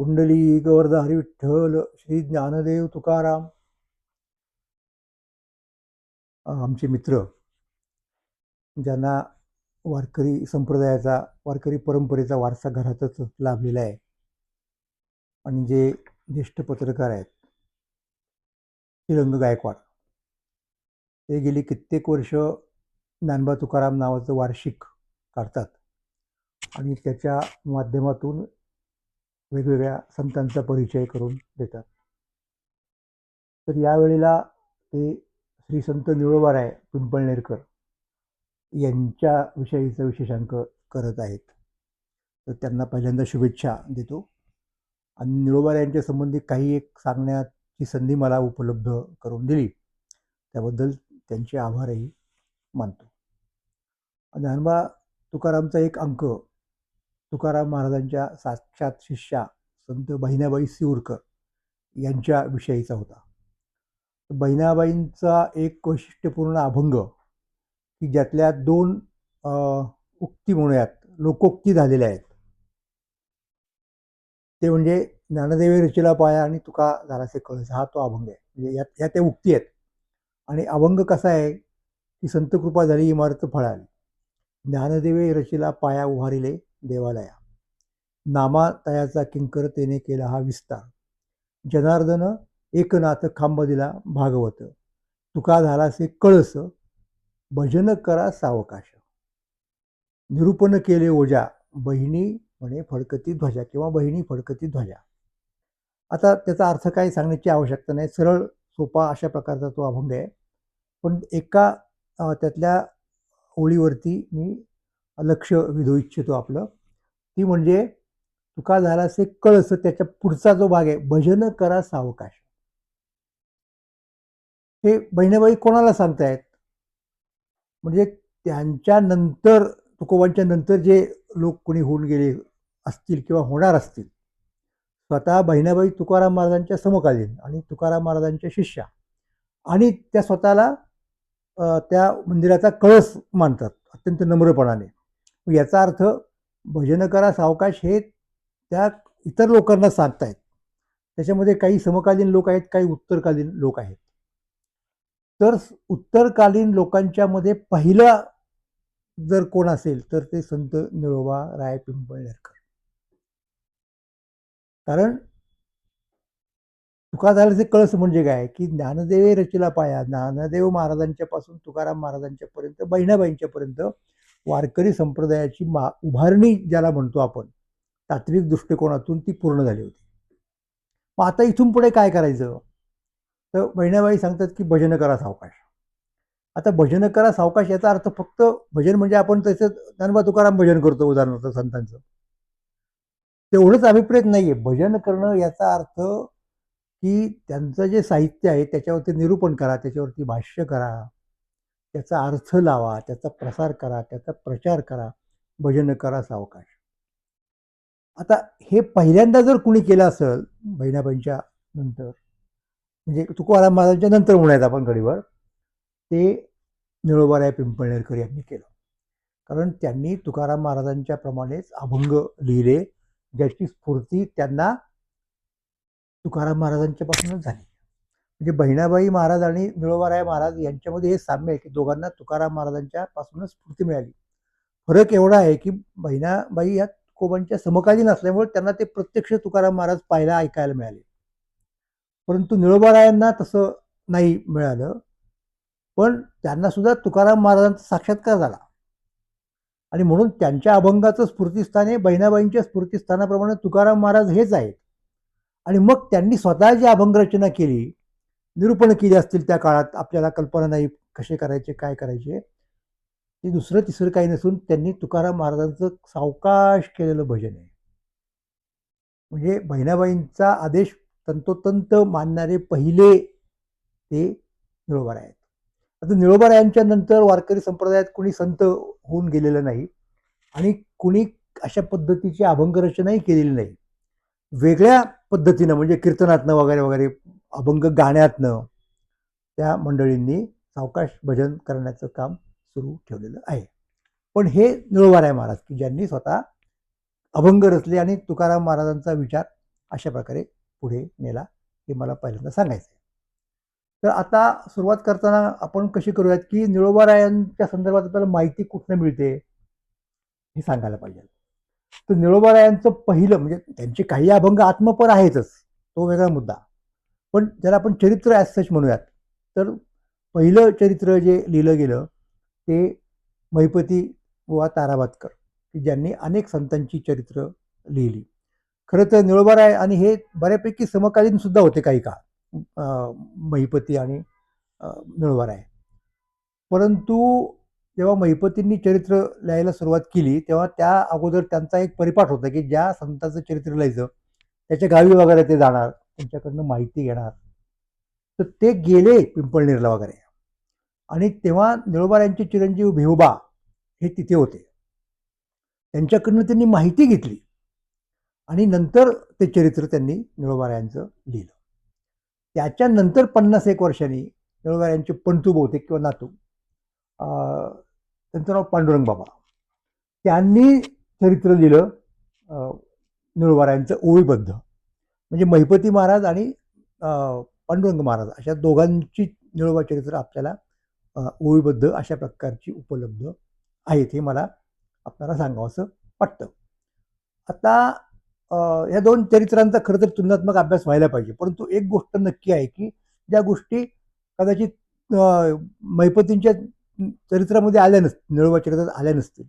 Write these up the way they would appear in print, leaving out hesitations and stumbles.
कुंडली गोवर्धा हरी विठ्ठल श्री ज्ञानदेव तुकाराम. आमचे मित्र ज्यांना वारकरी संप्रदायाचा वारकरी परंपरेचा वारसा घरातच लाभलेला आहे आणि जे ज्येष्ठ पत्रकार आहेत श्रीरंग गायकवाड, ते गेली कित्येक वर्ष ज्ञानबा तुकाराम नावाचं वार्षिक काढतात आणि त्याच्या माध्यमातून वेगवेगळ्या संतांचा परिचय करून देतात. तर यावेळेला ते श्री संत निळोबाराय पिंपळनेरकर यांच्या विषयीचा विशेषांक करत आहेत. तर त्यांना पहिल्यांदा शुभेच्छा देतो आणि निळोबाराय यांच्या संबंधी काही एक सांगण्याची संधी मला उपलब्ध करून दिली त्याबद्दल त्यांचे आभारही मानतो. ज्ञानबा तुकारामचा एक अंक तुकाराम महाराजांच्या साक्षात शिष्या संत बहिणाबाई सिऊरकर यांच्या विषयीचा होता. बहिणाबाईंचा एक वैशिष्ट्यपूर्ण अभंग की ज्यातल्या दोन उक्ती म्हणूयात लोकोक्ती झालेल्या आहेत, ते म्हणजे ज्ञानदेवे रचिला पाया आणि तुका झालासे कळस, हा तो अभंग आहे. म्हणजे या त्या उक्ती आहेत. आणि अभंग कसा आहे की संत कृपा झाली इमारत फळाली, ज्ञानदेवे रचिला पाया उभारिले देवालया, नामा तयाचा किंकर तेने केला हा विस्तार, जनार्दन एकनाथ खांब दिला भागवत, तुका झालासे कळस भजन करा सावकाश, निरूपण केले ओजा बहिणी म्हणे फडकती ध्वजा किंवा बहिणी फडकती ध्वजा. आता त्याचा अर्थ काय सांगण्याची आवश्यकता नाही, सरळ सोपा अशा प्रकारचा तो अभंग आहे. पण एका त्यातल्या ओळीवरती मी लक्ष विधू इच्छितो आपलं, ती म्हणजे तुका झालासे कळस, त्याच्या पुढचा जो भाग आहे भजन करा सावकाश. हे बहिणाबाई कोणाला सांगतायत? म्हणजे त्यांच्या नंतर तुकोबांच्या नंतर जे लोक कोणी होऊन गेले असतील किंवा होणार असतील, स्वतः बहिणाबाई तुकाराम महाराजांच्या समकालीन आणि तुकाराम महाराजांच्या शिष्या, आणि त्या स्वतःला त्या मंदिराचा कळस मानतात अत्यंत नम्रपणाने. याचा अर्थ भजन करा सावकाश हे त्या इतर लोकांना सांगतायत. त्याच्यामध्ये काही समकालीन लोक आहेत, काही उत्तरकालीन लोक आहेत. तर उत्तरकालीन लोकांच्या मध्ये पहिला जर कोण असेल तर ते संत निळोबा राय पिंपळनेरकर. कारण तुका झाल्याचे कळस म्हणजे काय की ज्ञानदेवे रचिला पाया, ज्ञानदेव महाराजांच्या पासून तुकाराम महाराजांच्या पर्यंत बहिणाबाईंच्या पर्यंत वारकरी संप्रदायाची उभारणी ज्याला म्हणतो आपण तात्विक दृष्टिकोनातून ती पूर्ण झाली होती. मग आता इथून पुढे काय करायचं? तर बहिणाबाई सांगतात की भजन करा सावकाश. आता भजन करा सावकाश याचा अर्थ फक्त भजन म्हणजे आपण त्याचं ज्ञानबा तुकाराम भजन करतो उदाहरणार्थ संतांचं, तेवढंच अभिप्रेत नाहीये. भजन करणं याचा अर्थ की त्यांचं जे साहित्य आहे त्याच्यावरती निरूपण करा, त्याच्यावरती भाष्य करा, त्याचा अर्थ लावा, त्याचा प्रसार करा, त्याचा प्रचार करा, भजन करा सावकाश. आता हे पहिल्यांदा जर कुणी केलं असेल बहिणाबाईंच्या नंतर, म्हणजे तुकाराम महाराजांच्या नंतर म्हणायचं आपण घडीवर, ते निळोबाराय पिंपळनेरकर यांनी केलं. कारण त्यांनी तुकाराम महाराजांच्या प्रमाणेच अभंग लिहिले ज्याची स्फूर्ती त्यांना तुकाराम महाराजांच्या पासूनच झाली. म्हणजे बहिणाबाई महाराज आणि निळोबाराय महाराज यांच्यामध्ये हे साम्य आहे की दोघांना तुकाराम महाराजांच्या पासूनच स्फूर्ती मिळाली. फरक एवढा आहे की बहिणाबाई या तुकोबांच्या समकालीन असल्यामुळे त्यांना ते प्रत्यक्ष तुकाराम महाराज पाहायला ऐकायला मिळाले, परंतु निळोबारायांना तसं नाही मिळालं. पण त्यांना सुद्धा तुकाराम महाराजांचा साक्षात्कार झाला आणि म्हणून त्यांच्या अभंगाचं स्फूर्तीस्थान हे बहिणाबाईंच्या स्फूर्तीस्थानाप्रमाणे तुकाराम महाराज हेच आहेत. आणि मग त्यांनी स्वतः जी अभंग रचना केली, निरूपण केली असतील त्या काळात, आपल्याला कल्पना नाही कसे करायचे काय करायचे, ते दुसरं तिसरं काही नसून त्यांनी तुकाराम महाराजांचं सावकाश केलेलं भजन आहे. म्हणजे बहिणाबाईंचा आदेश तंतोतंत मानणारे पहिले ते निळोबाराय आहेत. आता निळोबारायांच्या नंतर वारकरी संप्रदायात कुणी संत होऊन गेलेलं नाही आणि कुणी अशा पद्धतीची अभंग रचनाही केलेली नाही. वेगळ्या पद्धतीनं म्हणजे कीर्तनातनं वगैरे वगैरे अभंग गाण्यातनं त्या मंडळींनी सावकाश भजन करण्याचं काम सुरू ठेवलेलं आहे. पण हे निळोबाराय महाराज की ज्यांनी स्वतः अभंग रचले आणि तुकाराम महाराजांचा विचार अशा प्रकारे पुढे नेला हे मला पहिल्यांदा सांगायचं आहे. तर आता सुरुवात करताना आपण कशी करूयात, की निळोबारायांच्या संदर्भात आपल्याला माहिती कुठनं मिळते हे सांगायला पाहिजे. तर निळोबारायांचं पहिलं म्हणजे त्यांचे काही अभंग आत्मपर आहेतच, तो वेगळा मुद्दा. पण ज्याला आपण चरित्र ॲज सच म्हणूयात, तर पहिलं चरित्र जे लिहिलं गेलं ते महिपती बुवा ताराबातकर, की ज्यांनी अनेक संतांची चरित्र लिहिली. खरं तर निळोबाराय आणि हे बऱ्यापैकी समकालीन सुद्धा होते काही काळ, महिपती आणि निळोबाराय. परंतु जेव्हा महिपतींनी चरित्र लिहायला सुरुवात केली तेव्हा त्या अगोदर त्यांचा एक परिपाठ होता, की ज्या संतांचं चरित्र लिहायचं त्याच्या गावी वगैरे ते जाणार, त्यांच्याकडनं माहिती घेणार. तर ते गेले पिंपळनेरला वगैरे आणि तेव्हा निळोबारायांचे चिरंजीव भिवबा हे तिथे होते. त्यांच्याकडनं त्यांनी माहिती घेतली आणि नंतर ते चरित्र त्यांनी निळोबारायांचं लिहिलं. त्याच्यानंतर 50-1 वर्षांनी निळोबारायांचे पंतू बहुतेक किंवा नातू, त्यांचं नाव पांडुरंग बाबा, त्यांनी चरित्र लिहिलं निळोबारायांचं ओवीबद्ध. म्हणजे महिपती महाराज आणि पांडुरंग महाराज अशा दोघांची निळोबा चरित्र आपल्याला ओवीबद्ध अशा प्रकारची उपलब्ध आहेत, हे मला आपल्याला सांगावंसं वाटतं. आता या दोन चरित्रांचा खरं तर तुलनात्मक अभ्यास व्हायला पाहिजे. परंतु एक गोष्ट नक्की आहे, की ज्या गोष्टी कदाचित महिपतींच्या चरित्रामध्ये आल्या नसतील, निळोबा चरित्रात आल्या नसतील,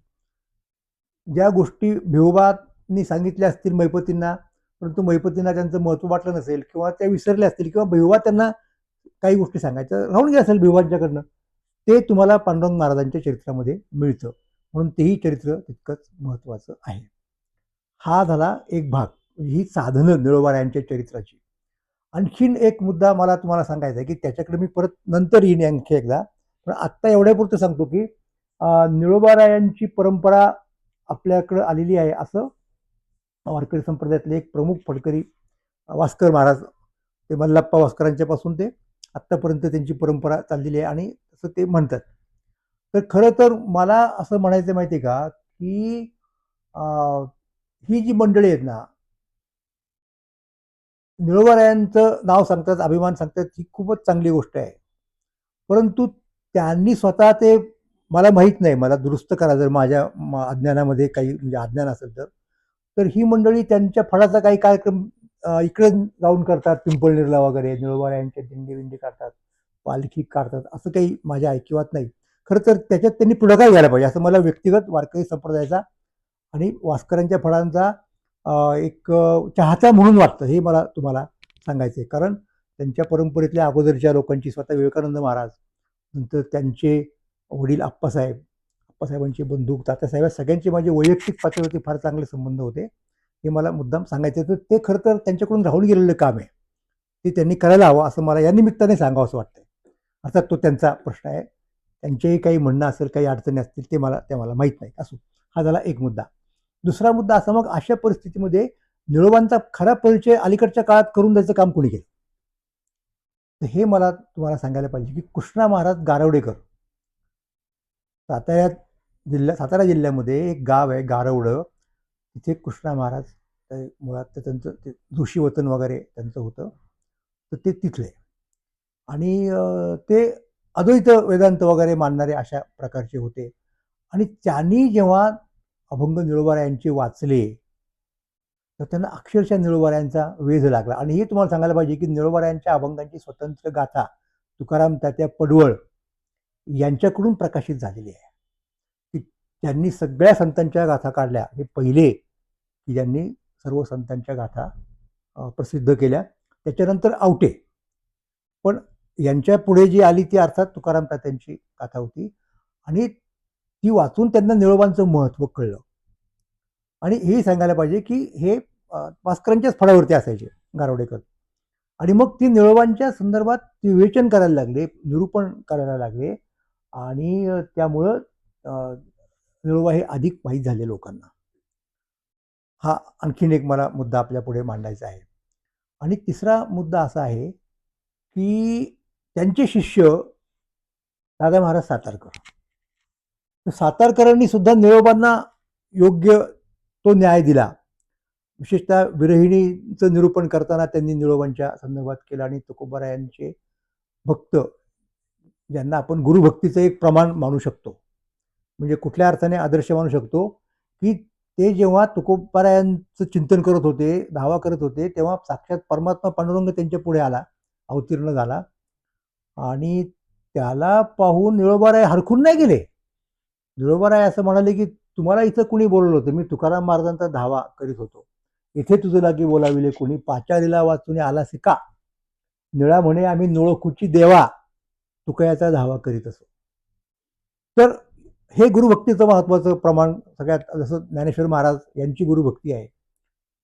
ज्या गोष्टी भिवबांनी सांगितल्या असतील महिपतींना, परंतु महिपतींना त्यांचं महत्त्व वाटलं नसेल किंवा त्या विसरल्या असतील किंवा भिवबा त्यांना काही गोष्टी सांगायचं राहून गेल्या असेल भिवबांच्याकडनं, ते तुम्हाला पांडुरंग महाराजांच्या चरित्रामध्ये मिळतं. म्हणून तेही चरित्र तितकंच महत्त्वाचं आहे. हा झाला एक भाग, ही साधनं निळोबारायांच्या चरित्राची. आणखीन एक मुद्दा मला तुम्हाला सांगायचा आहे, की त्याच्याकडे मी परत नंतर येईन आणखी एकदा. पण आत्ता एवढ्यापुरतं सांगतो, की निळोबारायांची परंपरा आपल्याकडं आलेली आहे असं वारकरी संप्रदायातले एक प्रमुख फडकरी वास्कर महाराज, ते मल्लप्पा वास्करांच्या पासून ते आत्तापर्यंत त्यांची परंपरा चाललेली आहे आणि असं ते म्हणतात. तर खरं तर मला असं म्हणायचं माहिती आहे का, की ही जी मंडळी आहेत ना, निळोबारायांचं नाव सांगतात, अभिमान सांगतात, ही खूपच चांगली गोष्ट आहे. परंतु त्यांनी स्वतः ते, मला माहीत नाही, मला दुरुस्त करा जर माझ्या अज्ञानामध्ये काही म्हणजे अज्ञान असेल तर, तर ही मंडळी त्यांच्या फळाचा काही कार्यक्रम इकडे जाऊन करतात, पिंपळनेरला वगैरे निळोबारायांच्या दिंडी विंडी काढतात, पालखी काढतात, असं काही माझ्या ऐकिवात नाही. खरं तर त्याच्यात त्यांनी पुढाकार घ्यायला पाहिजे असं मला व्यक्तिगत वारकरी संप्रदायाचा आणि वास्करांच्या फळांचा एक चाहता म्हणून वाटतं, हे मला तुम्हाला सांगायचं आहे. कारण त्यांच्या परंपरेतल्या अगोदरच्या लोकांची, स्वतः विवेकानंद महाराज, नंतर त्यांचे वडील आप्पासाहेब, आप्पासाहेबांचे बंधू तात्यासाहेब, सगळ्यांचे माझे वैयक्तिक पातळीवरती फार चांगले संबंध होते, हे मला मुद्दाम सांगायचं. तर ते खरं तर त्यांच्याकडून राहून गेलेलं काम आहे, ते त्यांनी करायला हवं असं मला या निमित्ताने सांगावं असं वाटतंय. अर्थात तो त्यांचा प्रश्न आहे, त्यांचेही काही म्हणणं असेल, काही अडचणी असतील, ते मला माहीत नाही. असो, हा झाला एक मुद्दा. दुसरा मुद्दा असा, मग अशा परिस्थितीमध्ये निळोबांचा खरा परिचय अलीकडच्या काळात करून द्यायचं काम कोणी केलं, तर हे मला तुम्हाला सांगायला पाहिजे, की कृष्णा महाराज गारवडेकर, सातारा जिल्ह्यामध्ये एक गाव आहे गारवडं, तिथे कृष्णा महाराज, मुळात त्यांचं ते जोशी वतन वगैरे त्यांचं होतं, तर ते तिथले आणि ते अद्वैत वेदांत वगैरे मानणारे अशा प्रकारचे होते. आणि त्यांनी जेव्हा अभंग निळोबारायांचे वाचले तर त्यांना अक्षरशः निळोबारायांचा वेध लागला. आणि हे तुम्हाला सांगायला पाहिजे, की निळोबारायांच्या अभंगांची स्वतंत्र गाथा तुकाराम तात्या पडवळ यांच्याकडून प्रकाशित झालेली आहे, की त्यांनी सगळ्या संतांच्या गाथा काढल्या. हे पहिले की ज्यांनी सर्व संतांच्या गाथा प्रसिद्ध केल्या. त्याच्यानंतर आवटे, पण यांच्या पुढे जी आली ती अर्थात तुकाराम तात्यांची गाथा होती आणि ती वाचून त्यांना निळोबांचं महत्त्व कळलं. आणि हेही सांगायला पाहिजे, की हे भास्करांच्याच फळावरती असायचे गारवडेकर. आणि मग ती निळोबांच्या संदर्भात विवेचन करायला लागले, निरूपण करायला लागले आणि त्यामुळं निळोबा हे अधिक माहीत झाले लोकांना. हा आणखीन एक मला मुद्दा आपल्या पुढे मांडायचा आहे. आणि तिसरा मुद्दा असा आहे, की त्यांचे शिष्य दादा महाराज सातारकर, सातारकरांनी सुद्धा निळोबांना योग्य तो न्याय दिला. विशेषतः विरहिणीचं निरूपण करताना त्यांनी निळोबांच्या संदर्भात केलं आणि तुकोबारायांचे भक्त ज्यांना आपण गुरुभक्तीचं एक प्रमाण मानू शकतो, म्हणजे कुठल्या अर्थाने आदर्श मानू शकतो, की ते जेव्हा तुकोबारायांचं चिंतन करत होते, धावा करत होते, तेव्हा साक्षात परमात्मा पांडुरंग त्यांच्या पुढे आला, अवतीर्ण झाला आणि त्याला पाहून निळोबाराय हरखून नाही गेले. निळोबाराय असं म्हणाले, की तुम्हाला इथं कुणी बोलवलं होतं? मी तुकाराम महाराजांचा धावा करीत होतो. इथे तुझं लागी बोलाविले कुणी, पाचारीला वाचून आलासी का? निळा म्हणे आम्ही निळोखुची देवा, तुकयाचा धावा करीत असो. तर हे गुरुभक्तीचं महत्वाचं प्रमाण सगळ्यात, जसं ज्ञानेश्वर महाराज यांची गुरुभक्ती आहे,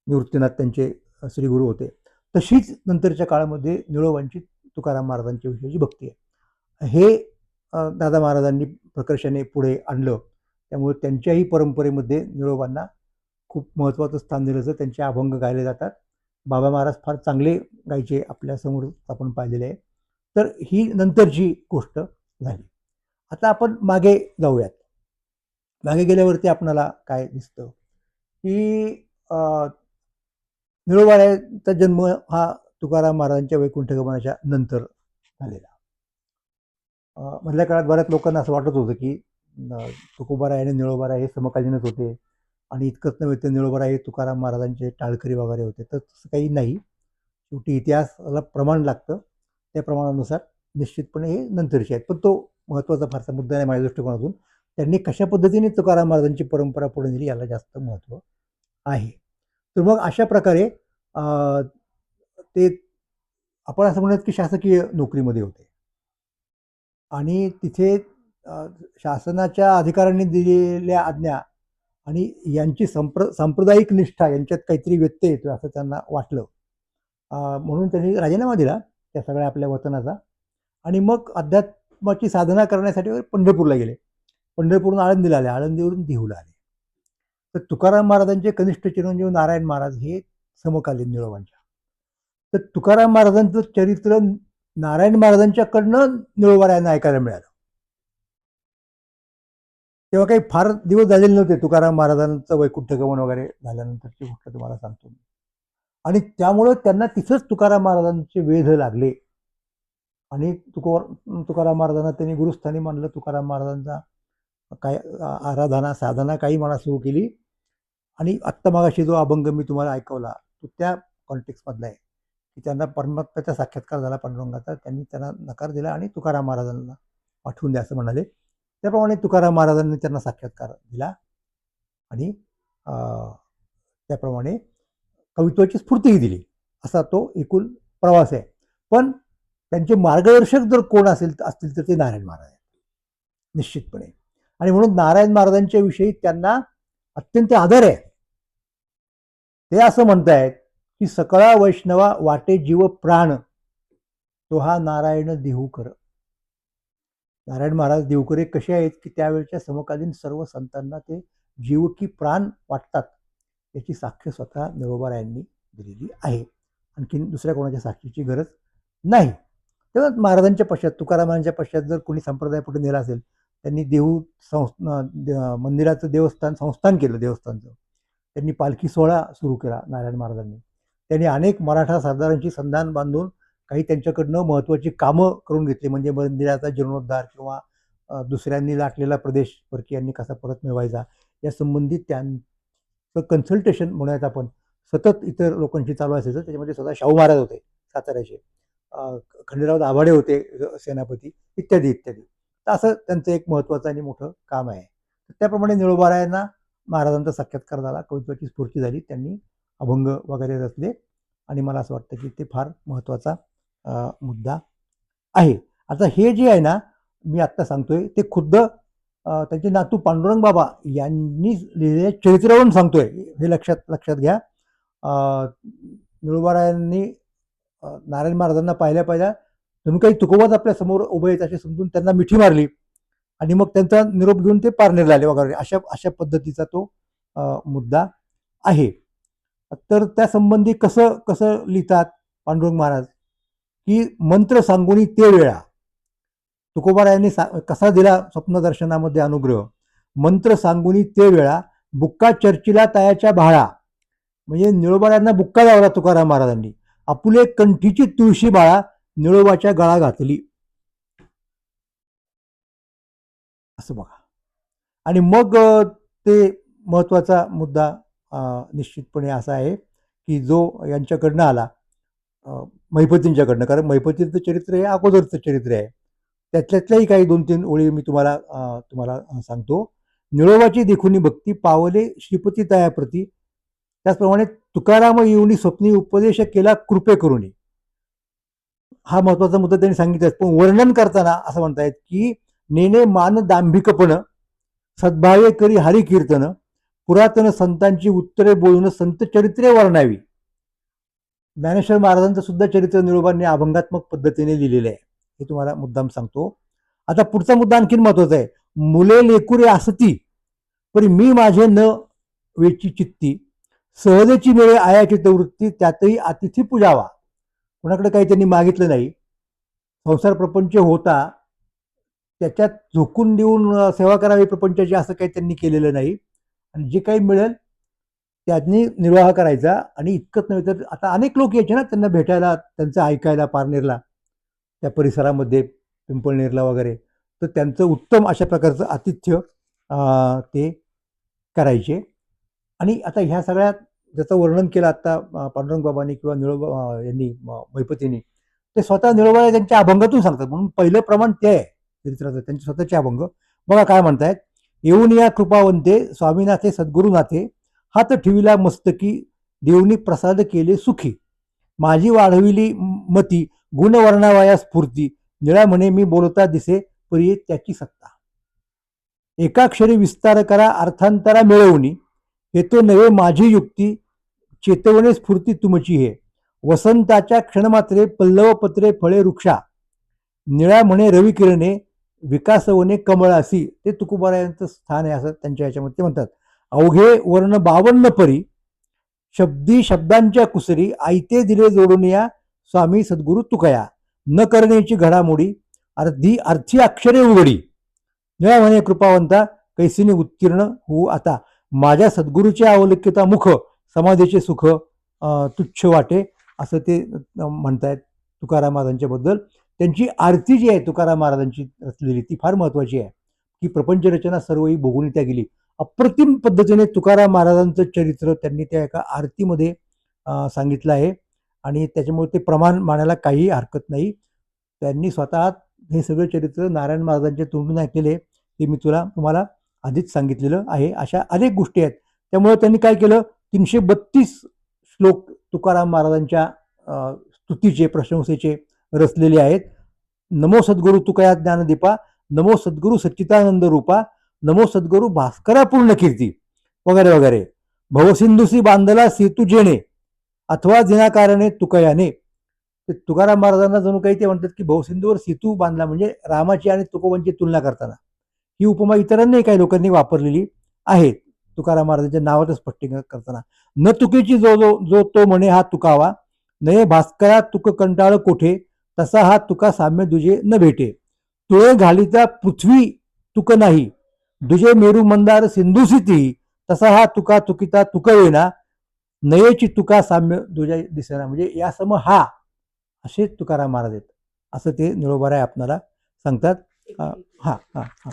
निवृत्तीनाथ त्यांचे श्रीगुरु होते, तशीच नंतरच्या काळामध्ये निळोबांची तुकाराम महाराजांच्या विषयीची भक्ती आहे. हे दादा महाराजांनी प्रकर्षाने पुढे आणलं, त्यामुळे त्यांच्याही परंपरेमध्ये निळोबांना खूप महत्त्वाचं स्थान दिलं जातं. त्यांचे अभंग गायले जातात. बाबा महाराज फार चांगले गायचे, आपल्यासमोर आपण पाहिलेले आहे. तर ही नंतरची गोष्ट झाली. आता आपण मागे जाऊयात. मागे गेल्यावरती आपणाला काय दिसतं, की निळोबारायांचा जन्म हा तुकाराम महाराजांच्या वैकुंठगमनाच्या नंतर झालेला. मधल्या काळात बऱ्याच लोकांना असं वाटत होतं, की तुकोबाराय आणि निळोबाराय हे समकालीनच होते आणि इतकंच नव्हे तर निळोबाराय हे तुकाराम महाराजांचे टाळकरी वगैरे होते. तर तसं काही नाही. शेवटी इतिहासाला प्रमाण लागतं, त्या प्रमाणानुसार निश्चितपणे हे नंतरचे आहेत. पण तो महत्त्वाचा फारसा मुद्दा नाही माझ्या दृष्टिकोनातून. त्यांनी कशा पद्धतीने तुकाराम महाराजांची परंपरा पुढे नेली याला जास्त महत्त्व आहे. तर मग अशा प्रकारे ते आपण असं म्हणूयात की शासकीय नोकरीमध्ये होते आणि तिथे शासनाच्या अधिकाऱ्यांनी दिलेल्या आज्ञा आणि यांची सांप्रदायिक निष्ठा यांच्यात काहीतरी व्यत्यय येतो असं त्यांना वाटलं. म्हणून त्यांनी राजीनामा दिला त्या सगळ्या आपल्या वतनाचा आणि मग अध्यात्माची साधना करण्यासाठी पंढरपूरला गेले. पंढरपूरहून आळंदीला आले, आळंदीवरून देहूला आले. तर तुकाराम महाराजांचे कनिष्ठ चिरंजीव नारायण महाराज हे समकालीन निळोबांच्या. तर तुकाराम महाराजांचं चरित्र नारायण महाराजांच्याकडनं निळोबारायांना ऐकायला मिळालं. तेव्हा काही फार दिवस झालेले नव्हते तुकाराम महाराजांचं वैकुंठगमन वगैरे झाल्यानंतरची गोष्ट तुम्हाला सांगतो. आणि त्यामुळं त्यांना तिथंच तुकाराम महाराजांचे वेध लागले आणि तुकाराम महाराजांना त्यांनी गुरुस्थानी मानलं. तुकाराम महाराजांचा काय आराधना साधना काही म्हणा सुरू केली आणि आत्ता मागाशी जो अभंग मी तुम्हाला ऐकवला तो त्या कॉन्टेक्स्टमधला आहे, की त्यांना परमात्म्याचा साक्षात्कार झाला पांडुरंगाचा. त्यांनी त्यांना नकार दिला आणि तुकाराम महाराजांना पाठवून द्या असं म्हणाले. त्याप्रमाणे तुकाराम महाराजांनी त्यांना साक्षात्कार दिला आणि त्याप्रमाणे कवित्वाची स्फूर्तीही दिली. असा तो एकूण प्रवास आहे. पण त्यांचे मार्गदर्शक जर कोण असतील तर ते नारायण महाराज आहेत निश्चितपणे. आणि म्हणून नारायण महाराजांच्या विषयी त्यांना अत्यंत आदर आहे. ते असं म्हणतायत की सकळा वैष्णवा वाटे जीव प्राण, तो हा नारायण देहूकर. नारायण महाराज देवकरे कसे आहेत की त्यावेळच्या समकालीन सर्व संतांना ते जीव की प्राण वाटतात, याची साक्ष स्वतः निळोबारायांनी दिलेली आहे. आणखीन दुसऱ्या कोणाच्या साक्षीची गरज नाही. तेव्हा महाराजांच्या पश्चात तुकारामांच्या पश्चात जर कोणी संप्रदाय पुढे नेला असेल, त्यांनी देहू मंदिराचं देवस्थान संस्थान केलं. देवस्थानचं त्यांनी पालखी सोहळा सुरू केला नारायण महाराजांनी. त्यांनी अनेक मराठा सरदारांची संधान बांधून काही त्यांच्याकडनं महत्त्वाची कामं करून घेतली, म्हणजे मंदिराचा जीर्णोद्धार किंवा दुसऱ्यांनी लाटलेला प्रदेश परकीयांनी कसा परत मिळवायचा या संबंधित त्यांचं कन्सल्टेशन म्हणूयात आपण सतत इतर लोकांशी चालू असायचं. त्याच्यामध्ये स्वतः शाहू महाराज होते साताऱ्याचे, खंडेराव दाभाडे होते सेनापती, इत्यादी इत्यादी. तर असं त्यांचं एक महत्त्वाचं आणि मोठं काम आहे. त्याप्रमाणे निळोबारायांना महाराजांचा साक्षात्कार झाला, कवित्वाची स्फूर्ती झाली, त्यांनी अभंग वगैरे रचले आणि मला असं वाटतं की ते फार महत्त्वाचा मुद्दा आहे. आता हे जे आहे ना मी आत्ता सांगतोय ते खुद्द त्यांचे नातू पांडुरंग बाबा यांनी लिहिलेल्या चरित्रावरून सांगतोय, हे लक्षात घ्या. निळोबारायांनी नारायण महाराजांना पाहिल्या जणू काही तुकोबाच आपल्या समोर उभे आहेत असे समजून त्यांना मिठी मारली आणि मग त्यांचा निरोप घेऊन ते पारनेरला आले वगैरे, अशा पद्धतीचा तो मुद्दा आहे. तर त्या संबंधी कसं लिहितात पांडुरंग महाराज की मंत्र सांगुनी ते वेळा. तुकोबारायांनी कसा दिला स्वप्नदर्शनामध्ये अनुग्रह. मंत्र सांगुनी ते वेळा बुक्का चर्चिला तयाच्या भाळा, म्हणजे निळोबाऱ्यांना बुक्का लावला तुकाराम महाराजांनी. आपुले कंठीची तुळशी बाळा निळोबाच्या गळा घातली, असं बघा. आणि मग ते महत्वाचा मुद्दा निश्चितपणे असा आहे की जो यांच्याकडनं आला, महिपतींच्याकडनं, कारण महिपतींचं चरित्र हे अगोदरचं चरित्र आहे. त्यातल्याही काही 2-3 ओळी मी तुम्हाला सांगतो. निळोबाची देखुनी भक्ती पावले श्रीपती तयाप्रती, त्याचप्रमाणे तुकाराम येऊनी स्वप्नी उपदेश केला कृपे करुणी. हा महत्वाचा मुद्दा त्यांनी सांगितला. पण वर्णन करताना असं म्हणतायत की नेने मान दांभिकपण, सद्भावे करी हरी कीर्तन, पुरातन संतांची उत्तरे बोलून संत चरित्रे वर्णावी. ज्ञानेश्वर महाराजांचं सुद्धा चरित्र निळोबांनी अभंगात्मक पद्धतीने लिहिलेलं आहे, हे तुम्हाला मुद्दाम सांगतो. आता पुढचा मुद्दा आणखीन महत्वाचा आहे. मुले लेकुरे असती परी मी माझे न वेची चित्ती, सहजेची मिळे आयाची वृत्ती, त्यातही अतिथी पूजावा. कोणाकडे काही त्यांनी मागितलं नाही. संसार प्रपंच होता, त्याच्यात झोकून देऊन सेवा करावी प्रपंचाची, असं काही त्यांनी केलेलं नाही. आणि जे काही मिळेल त्यांनी निर्वाह करायचा. आणि इतकंच नव्हे तर आता अनेक लोक यायचे ना त्यांना भेटायला, त्यांचं ऐकायला पारनेरला, त्या परिसरामध्ये पिंपळनेरला वगैरे. तर त्यांचं उत्तम अशा प्रकारचं आतिथ्य ते करायचे. आणि आता ह्या सगळ्यात ज्याचं वर्णन केलं आता पांडुरंग बाबांनी किंवा निळोबा यांनी, महिपतींनी, ते स्वतः निळोबा त्यांच्या अभंगातून सांगतात. म्हणून पहिलं प्रमाण ते आहे चरित्राचं, त्यांचे स्वतःचे अभंग. बघा काय म्हणतायत. येऊन या कृपावंते स्वामीनाथे सद्गुरुनाथे, हात ठेविला मस्तकी देवनी प्रसाद केले सुखी, माझी वाढविली मती गुण वर्णावाया स्फूर्ती, निळा म्हणे मी बोलता दिसे परी त्याची सत्ता. एकाक्षरी विस्तार करा अर्थांतरा मिळवणी, हेतो नवे माझी युक्ती चेतवणे स्फूर्ती तुमची हे, वसंताच्या क्षणमात्रे पल्लव पत्रे फळे वृक्षा, निळा म्हणे रवी किरणे विकासवने कमळासी. ते तुकोबारायांचं स्थान आहे असं त्यांच्या याच्यामध्ये ते म्हणतात. अवघे वर्ण 52 परी, शब्दी शब्दांच्या कुसरी, आयते दिले जोडून या स्वामी सद्गुरु तुकया, न करण्याची घडामोडी अर्धी अर्थी अक्षरे उघडी, निळा म्हणे कृपावंता कैसीने उत्तीर्ण होऊ आता, माझ्या सद्गुरूचे अवलक्यता मुख समाधीचे सुख तुच्छ वाटे, असं ते म्हणतायत तुकाराम महाराजांच्या बद्दल. त्यांची आरती जी आहे तुकाराम महाराजांची रचलेली ती फार महत्वाची आहे की प्रपंच रचना सर्वही भोगून त्या गेली. अप्रतिम पद्धतीने तुकाराम महाराजांचं चरित्र त्यांनी त्या एका आरतीमध्ये सांगितलं आहे. आणि त्याच्यामुळे ते प्रमाण मानायला काही हरकत नाही. त्यांनी स्वतः हे सगळं चरित्र नारायण महाराजांच्या तोंडून ऐकलेले, ते मी तुम्हाला आधीच सांगितलेलं आहे. अशा अनेक गोष्टी आहेत. त्यामुळे त्यांनी काय केलं, 332 श्लोक तुकाराम महाराजांच्या स्तुतीचे, प्रशंसेचे रचलेले आहेत. नमो सद्गुरु तुकया ज्ञानदीपा, नमो सद्गुरु सच्चिदानंद रूपा, नमो सद्गुरु भास्करा पूर्ण कीर्ती, वगैरे वगैरे. भवसिंधुसी बांधला सेतू जेणे, अथवा जिनाकारणे तुकयाने. तुकाराम महाराजांना जणू काही ते म्हणतात की भवसिंधूवर सेतू बांधला, म्हणजे रामाची आणि तुकोबांची तुलना करताना ही उपमा इतरांनी काही लोकांनी वापरलेली आहे तुकाराम महाराजांच्या नावाचं स्पष्टीकरण करताना. न तुकेची जो तो म्हणे हा तुकावा, नये भास्करा तुक कंटाळ कोठे, तसा हा तुका साम्य दुजे न भेटे, तुळे घालीचा पृथ्वी तुक नाही, दुजे मेरू मंदार सिंधुसिती, तसा हा तुका तुकिता तुकवेना, नयेची तुका साम्य दुजा दिसेना. म्हणजे या सम हा असे तुकाराम महाराज आहेत, असं ते निळोबाराय आपणाला सांगतात. हा हा हा.